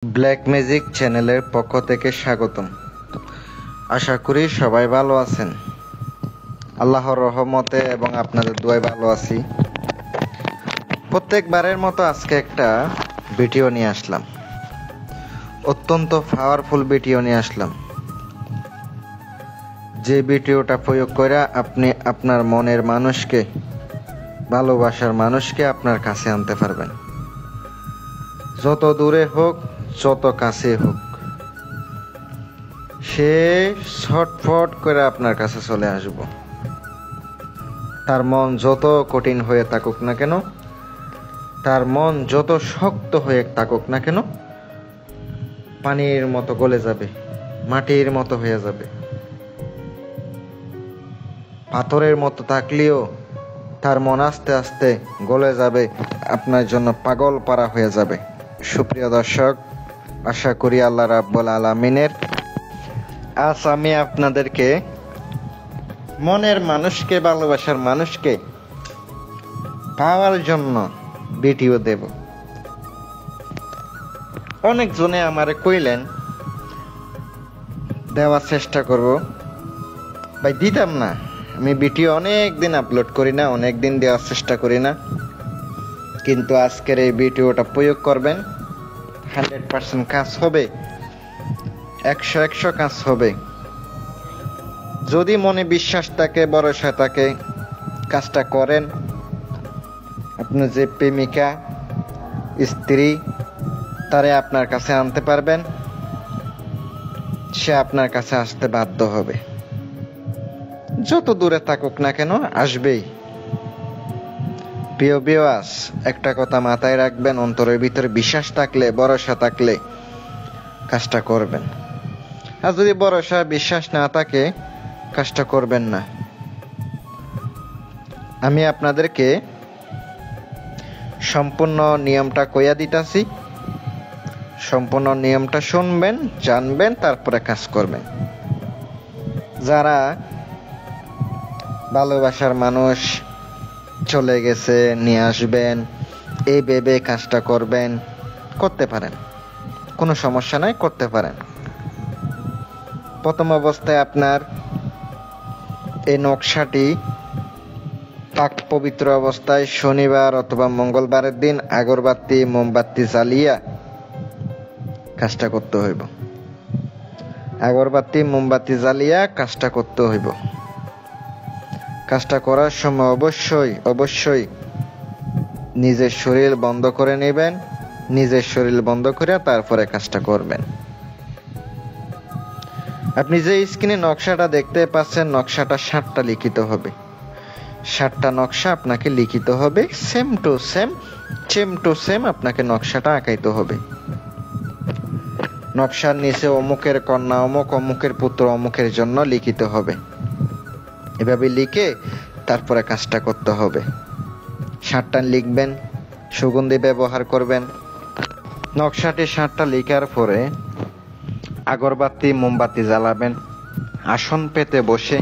Black magic চ্যানেলের পক্ষ থেকে স্বাগতম। আশা করি সবাই ভালো আছেন। আল্লাহর রহমতে এবং আপনাদের দোয়ায় ভালো আছি। প্রত্যেকবারের মতো আজকে একটা ভিডিও নিয়ে আসলাম, অত্যন্ত পাওয়ারফুল ভিডিও নিয়ে আসলাম। যে ভিডিওটা প্রয়োগ করে আপনি আপনার মনের মানুষকে, ভালোবাসার মানুষকে আপনার কাছে আনতে পারবেন। যত দূরে হোক, যত কাছে হোক, সে ছটফট করে আপনার কাছে চলে আসব। তার মন যত কঠিন হয়ে থাকুক না কেন, তার মন যত শক্ত হয়ে থাকুক না কেন, পানির মতো গলে যাবে, মাটির মতো হয়ে যাবে। পাথরের মতো থাকলেও তার মন আস্তে আস্তে গলে যাবে, আপনার জন্য পাগল পারা হয়ে যাবে। সুপ্রিয় দর্শক, আশা করি আল্লাহ রাব্বুল আলামিনের আজ আমি আপনাদেরকে মনের মানুষকে, ভালোবাসার মানুষকে পাওয়ার জন্য ভিডিও দেব। অনেকজনে আমারে কইলেন দেওয়ার চেষ্টা করব, ভাই দিতাম না। আমি ভিডিও অনেক দিন আপলোড করি না, অনেক দিন দেওয়ার চেষ্টা করি না, কিন্তু আজকের এই ভিডিওটা প্রয়োগ করবেন, 100% কাজ হবে, 100 কাজ হবে। যদি মনে বিশ্বাস থাকে, ভরসা থাকে, কাজটা করেন। আপনি যে প্রেমিকা, স্ত্রী, তারে আপনার কাছে আনতে পারবেন, সে আপনার কাছে আসতে বাধ্য হবে। যত দূরে থাকুক না কেন, আসবেই। প্রিয় ভিউয়ার্স, একটা কথা মাথায় রাখবেন, অন্তরের ভিতরে বিশ্বাস থাকলে, ভরসা থাকলে কাজটা করবেন। আর যদি ভরসা, বিশ্বাস না থাকে, কাজটা করবেন না। আমি আপনাদেরকে সম্পূর্ণ নিয়মটা কইয়া দিতাছি, সম্পূর্ণ নিয়মটা শুনবেন, জানবেন, তারপরে কাজ করবেন। যারা ভালোবাসার মানুষ চলে গেছে, নিয়ে আসবেন, এই ভেবে কাজটা করবেন, করতে পারেন, কোনো সমস্যা নাই, করতে পারেন। প্রথম অবস্থায় আপনার এই নকশাটি পাক পবিত্র অবস্থায় শনিবার অথবা মঙ্গলবারের দিন আগরবাতি, মোমবাতি জ্বালিয়া কাজটা করতে হইব। আগরবাতি, মোমবাতি জ্বালিয়া কাজটা করতে হইব। কাজটা করার সময় অবশ্যই নিজের শরীর বন্ধ করে নেবেন। নিজের শরীর বন্ধ করে তারপরে কাজটা করবেন। আপনি যে স্ক্রিনে নকশাটা দেখতে পাচ্ছেন, নকশাটা 7টা লিখিত হবে। 7টা নকশা আপনাকে লিখিত হবে, সেম টু সেম আপনাকে নকশাটা আঁকাইতে হবে। নকশার নিচে অমুকের কন্যা অমুক, অমুকের পুত্র অমুকের জন্য লিখিত হবে। এভাবে লিখে তারপরে কাজটা করতে হবে। 7টা লিখবেন, সুগন্ধি ব্যবহার করবেন। নকশাটি 7টা লেখার পরে আগরবাতি, মোমবাতি জ্বালাবেন। আসন পেতে বসে,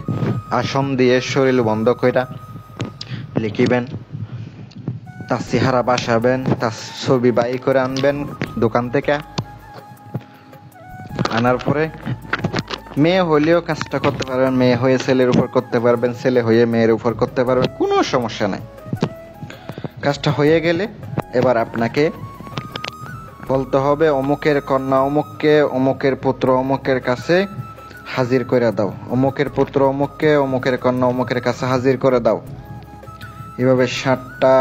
আসন দিয়ে শরীর বন্ধ কইরা লিখিবেন। তার চেহারা বাসাবেন, তার ছবি বাই করে আনবেন দোকান থেকে। আনার পরে মেয়ে হলেও কাজটা করতে পারবেন, মেয়ে হয়ে ছেলের উপর করতে পারবেন, ছেলে হয়ে মেয়ের উপর করতে পারবেন, কোনো সমস্যা নাই। কাজটা হয়ে গেলে এবার আপনাকে বলতে হবে অমুকের কন্যা অমুককে, অমুকের পুত্র অমুকের কাছে হাজির করে দাও, অমুকের পুত্র অমুককে, অমুকের কন্যা অমুকের কাছে হাজির করে দাও। এভাবে 7টা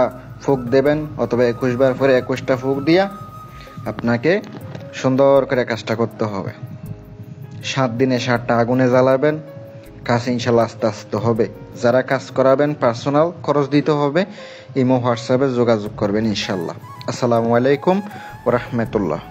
ফুঁক দেবেন, অথবা 21 বার পরে 21টা ফুঁক দিয়া আপনাকে সুন্দর করে কাজটা করতে হবে। 7 দিনে 7টা আগুনে জ্বালাবেন। কাজ ইনশাল্লাহ আস্তে আস্তে হবে। যারা কাজ করাবেন পার্সোনাল খরচ দিতে হবে, ইমো, হোয়াটসঅ্যাপে যোগাযোগ করবেন ইনশাল্লাহ। আসসালামু আলাইকুম ওয়া রাহমাতুল্লাহ।